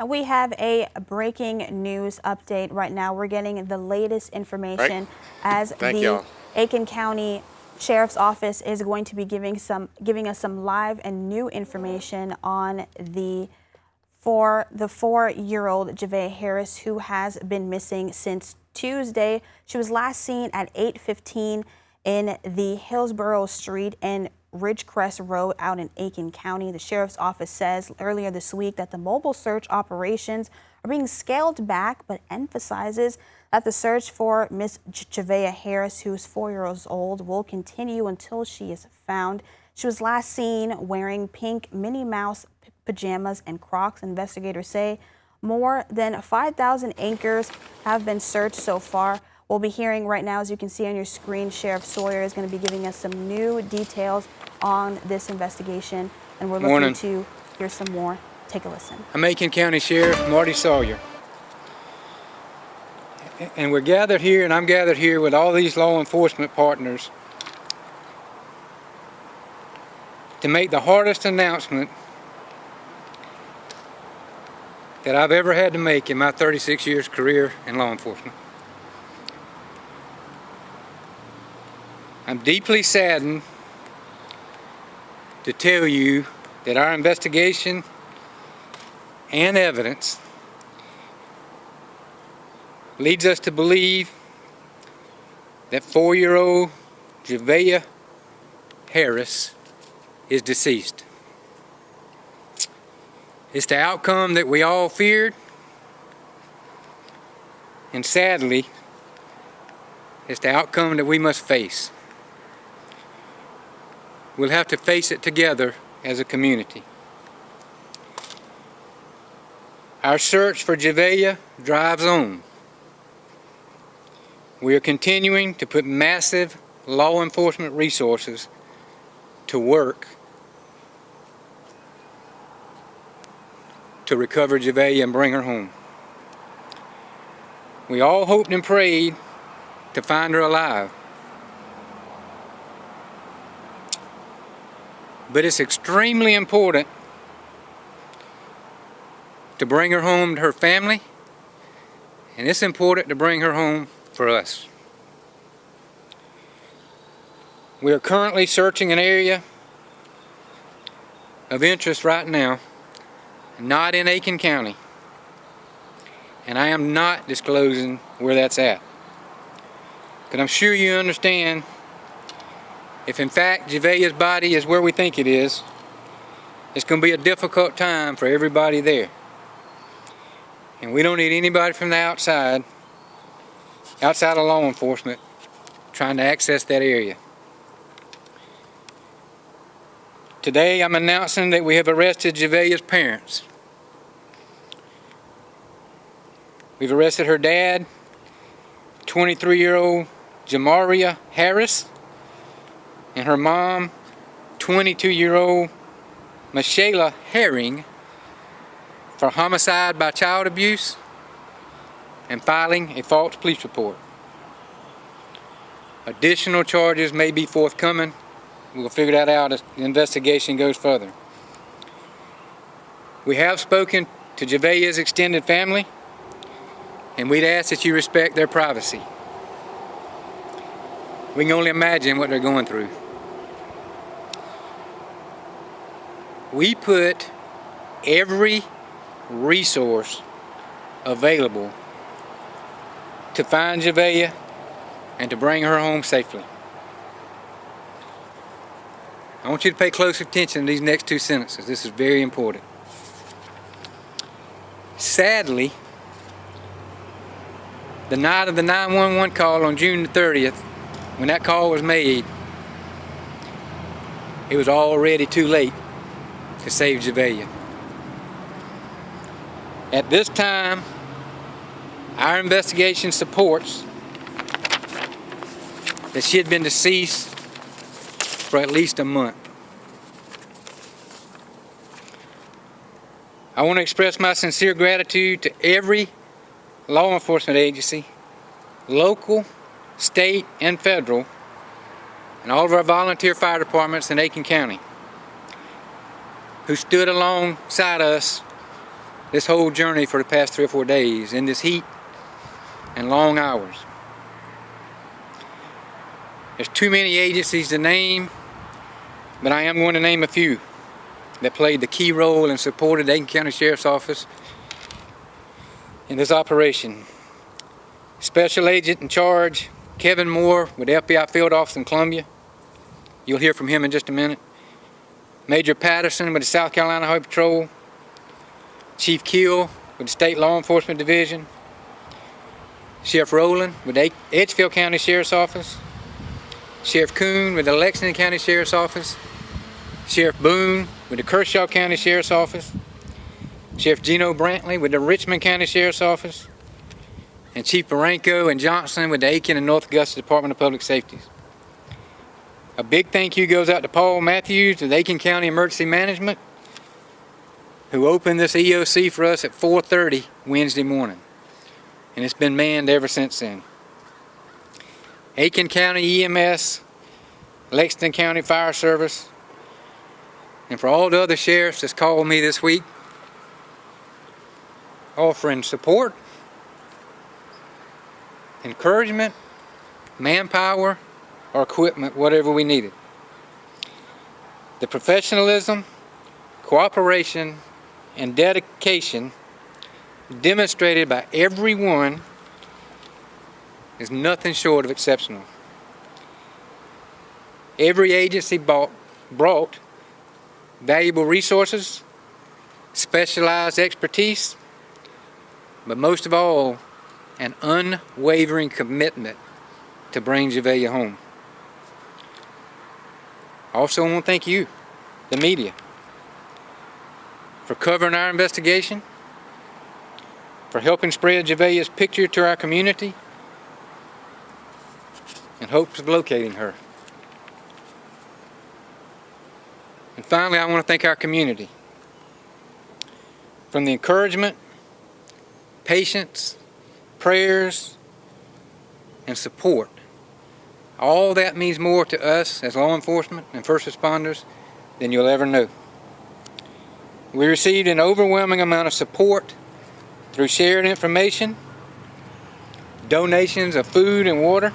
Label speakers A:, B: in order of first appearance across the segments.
A: We have a breaking news update right now. We're getting the latest information as the Aiken County Sheriff's Office is going to be giving us some live and new information on the 4-year-old Javeayah Harris, who has been missing since Tuesday. She was last seen at 8:15 in the Hillsboro Street and Ridgecrest Road out in Aiken County. The Sheriff's Office says earlier this week that the mobile search operations are being scaled back, but emphasizes that the search for Miss Javeayah Harris, who's 4 years old, will continue until she is found. She was last seen wearing pink Minnie Mouse pajamas and Crocs. Investigators say more than 5,000 acres have been searched so far. We'll be hearing right now, as you can see on your screen, Sheriff Sawyer is going to be giving us some new details on this investigation, and we're looking to hear some more. Take a listen.
B: I'm Aiken County Sheriff Marty Sawyer, and we're gathered here, and I'm gathered here with all these law enforcement partners to make the hardest announcement that I've ever had to make in my 36 years career in law enforcement. I'm deeply saddened to tell you that our investigation and evidence leads us to believe that 4-year-old Javeayah Harris is deceased. It's the outcome that we all feared, and sadly, it's the outcome that we must face. We'll have to face it together as a community. Our search for Javeayah drives on. We are continuing to put massive law enforcement resources to work to recover Javeayah and bring her home. We all hoped and prayed to find her alive. But it's extremely important to bring her home to her family, and it's important to bring her home for us. We are currently searching an area of interest right now, not in Aiken County, and I am not disclosing where that's at. But I'm sure you understand, if in fact Javeayah's body is where we think it is, it's going to be a difficult time for everybody there. And we don't need anybody from the outside of law enforcement, trying to access that area. Today I'm announcing that we have arrested Javeayah's parents. We've arrested her dad, 23-year-old Javeayah Harris, and her mom, 22-year-old Michelle Herring, for homicide by child abuse and filing a false police report. Additional charges may be forthcoming. We'll figure that out as the investigation goes further. We have spoken to Javeayah's extended family, and we'd ask that you respect their privacy. We can only imagine what they're going through. We put every resource available to find Javeayah and to bring her home safely. I want you to pay close attention to these next two sentences. This is very important. Sadly, the night of the 911 call on June the 30th, when that call was made, it was already too late to save Javeayah. At this time, our investigation supports that she had been deceased for at least a month. I want to express my sincere gratitude to every law enforcement agency, local, state, and federal, and all of our volunteer fire departments in Aiken County, who stood alongside us this whole journey for the past 3 or 4 days in this heat and long hours. There's too many agencies to name, but I am going to name a few that played the key role and supported the Aiken County Sheriff's Office in this operation. Special Agent in Charge, Kevin Moore with the FBI Field Office in Columbia. You'll hear from him in just a minute. Major Patterson with the South Carolina Highway Patrol. Chief Keel with the State Law Enforcement Division. Sheriff Rowland with the Edgefield County Sheriff's Office. Sheriff Kuhn with the Lexington County Sheriff's Office. Sheriff Boone with the Kershaw County Sheriff's Office. Sheriff Gino Brantley with the Richmond County Sheriff's Office. And Chief Baranco and Johnson with the Aiken and North Augusta Department of Public Safety. A big thank you goes out to Paul Matthews with Aiken County Emergency Management, who opened this EOC for us at 4:30 Wednesday morning. And it's been manned ever since then. Aiken County EMS, Lexington County Fire Service, and for all the other sheriffs that's called me this week, offering support, encouragement, manpower, or equipment, whatever we needed. The professionalism, cooperation, and dedication demonstrated by everyone is nothing short of exceptional. Every agency brought valuable resources, specialized expertise, but most of all, an unwavering commitment to bring Javeayah home. I also want to thank you, the media, for covering our investigation, for helping spread Javeayah's picture to our community, in hopes of locating her. And finally, I want to thank our community. From the encouragement, patience, prayers, and support. All that means more to us as law enforcement and first responders than you'll ever know. We received an overwhelming amount of support through shared information, donations of food and water,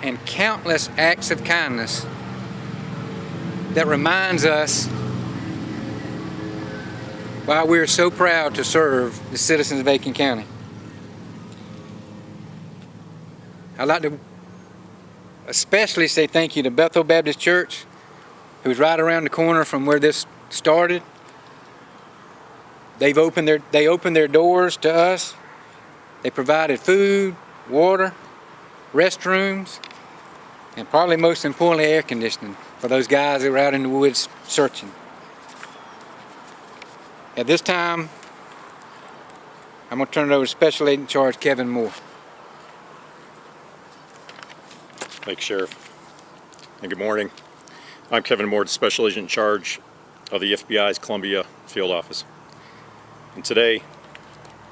B: and countless acts of kindness that reminds us why we are so proud to serve the citizens of Aiken County. I'd like to especially say thank you to Bethel Baptist Church, who's right around the corner from where this started. They opened their doors to us. They provided food, water, restrooms, and probably most importantly, air conditioning for those guys that were out in the woods searching. At this time, I'm going to turn it over to Special Agent in Charge Kevin Moore.
C: Thank you, Sheriff. And good morning. I'm Kevin Moore, Special Agent in Charge of the FBI's Columbia Field Office. And today,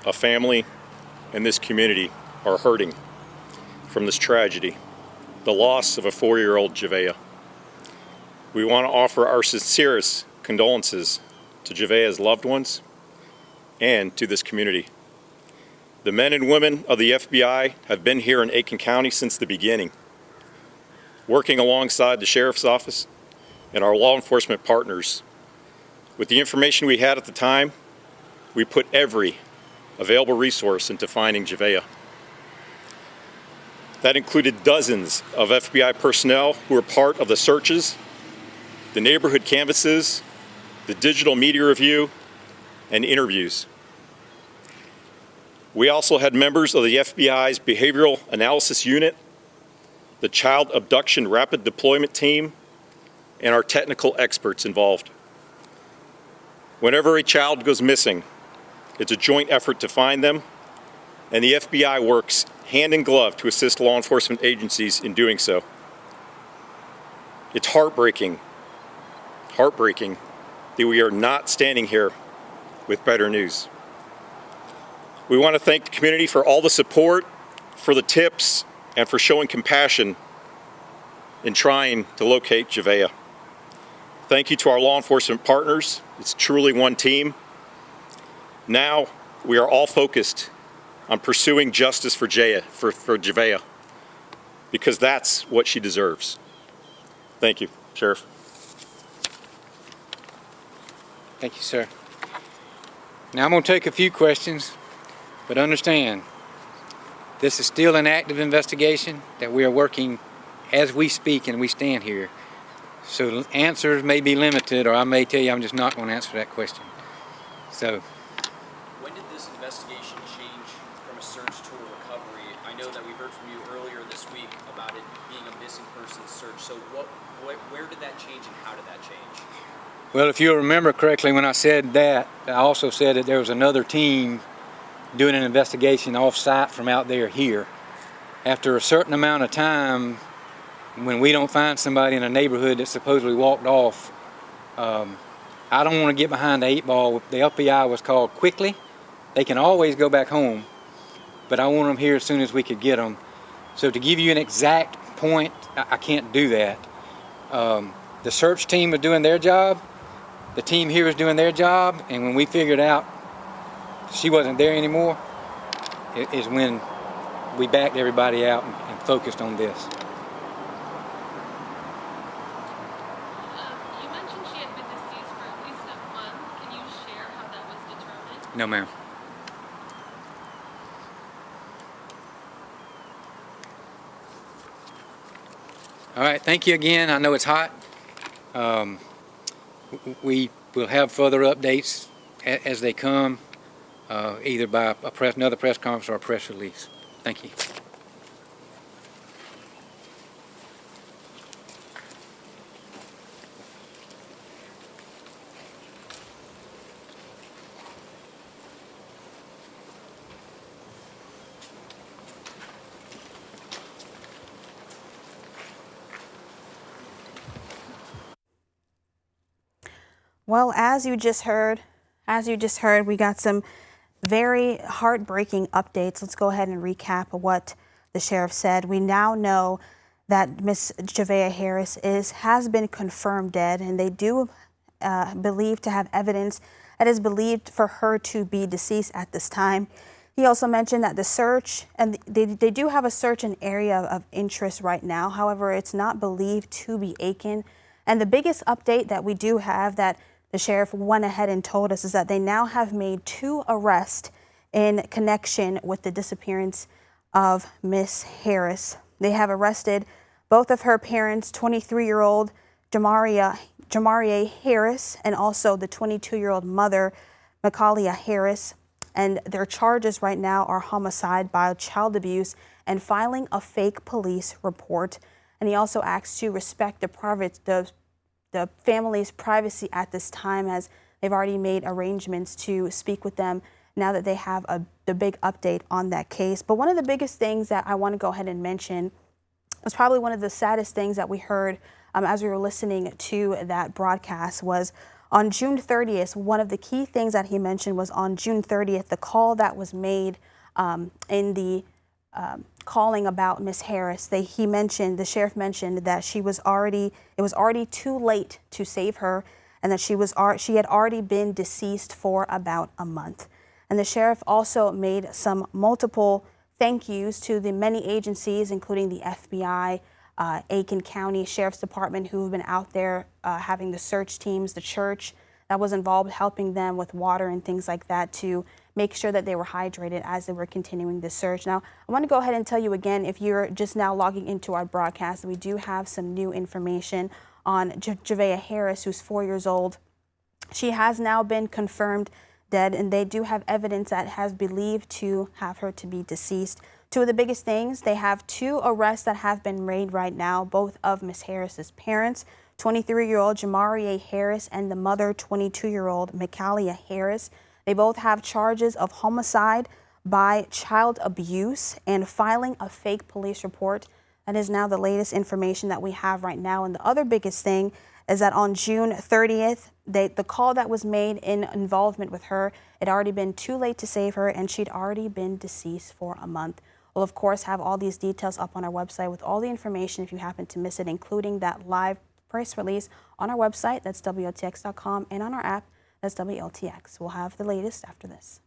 C: a family and this community are hurting from this tragedy, the loss of a 4-year-old Javeayah. We want to offer our sincerest condolences to Javeayah's loved ones and to this community. The men and women of the FBI have been here in Aiken County since the beginning, working alongside the Sheriff's Office and our law enforcement partners. With the information we had at the time, we put every available resource into finding Javeayah. That included dozens of FBI personnel who were part of the searches, the neighborhood canvasses, the digital media review, and interviews. We also had members of the FBI's Behavioral Analysis Unit, the Child Abduction Rapid Deployment Team, and our technical experts involved. Whenever a child goes missing, it's a joint effort to find them, and the FBI works hand in glove to assist law enforcement agencies in doing so. It's heartbreaking that we are not standing here with better news. We want to thank the community for all the support, for the tips, and for showing compassion in trying to locate Javeayah. Thank you to our law enforcement partners. It's truly one team. Now we are all focused on pursuing justice for Javeayah, because that's what she deserves. Thank you, Sheriff.
B: Thank you, sir. Now I'm going to take a few questions, but understand this is still an active investigation that we are working as we speak and we stand here. So answers may be limited, or I may tell you I'm just not going to answer that question. So.
D: When did this investigation change from a search to a recovery? I know that we heard from you earlier this week about it being a missing persons search. So where did that change and how did that change?
B: Well, if you'll remember correctly, when I said that, I also said that there was another team doing an investigation off-site from out there here. After a certain amount of time, when we don't find somebody in a neighborhood that supposedly walked off, I don't want to get behind the 8 ball. The FBI was called quickly. They can always go back home, but I want them here as soon as we could get them. So to give you an exact point, I can't do that. The search team was doing their job. The team here was doing their job, and when we figured out she wasn't there anymore, is when we backed everybody out and focused on this.
E: You mentioned she had been deceased for at least a month. Can you share how that was determined?
B: No, ma'am. All right, thank you again. I know it's hot. We will have further updates as they come, either by another press conference or a press release. Thank you.
A: Well, as you just heard, we got some very heartbreaking updates. Let's go ahead and recap what the sheriff said. We now know that Miss Javeayah Harris has been confirmed dead, and they do believe to have evidence that is believed for her to be deceased at this time. He also mentioned that the search, and they do have a search in area of interest right now. However, it's not believed to be Aiken. And the biggest update that we do have that the sheriff went ahead and told us is that they now have made 2 arrests in connection with the disappearance of Miss Harris. They have arrested both of her parents, 23-year-old Javeayah Harris, and also the 22-year-old mother, Michaelia Harris. And their charges right now are homicide by child abuse and filing a fake police report. And he also asks to respect the family's privacy at this time, as they've already made arrangements to speak with them now that they have the big update on that case. But one of the biggest things that I want to go ahead and mention was probably one of the saddest things that we heard as we were listening to that broadcast was on June 30th. One of the key things that he mentioned was on June 30th, the call that was made in the calling about Miss Harris. The sheriff mentioned that it was already too late to save her, and that she had already been deceased for about a month. And the sheriff also made some multiple thank yous to the many agencies, including the FBI, Aiken County Sheriff's Department, who have been out there having the search teams, the church that was involved helping them with water and things like that to make sure that they were hydrated as they were continuing the search. Now, I want to go ahead and tell you again, if you're just now logging into our broadcast, we do have some new information on Javeayah Harris, who's 4 years old. She has now been confirmed dead, and they do have evidence that has believed to have her to be deceased. 2 of the biggest things, they have 2 arrests that have been made right now, both of Miss Harris's parents, 23-year-old Javeayah Harris, and the mother, 22-year-old Michaelia Harris. They both have charges of homicide by child abuse and filing a fake police report. That is now the latest information that we have right now. And the other biggest thing is that on June 30th, the call that was made in involvement with her, it had already been too late to save her, and she'd already been deceased for a month. We'll, of course, have all these details up on our website with all the information if you happen to miss it, including that live press release on our website, that's WOTX.com, and on our app, That's WLTX. We'll have the latest after this.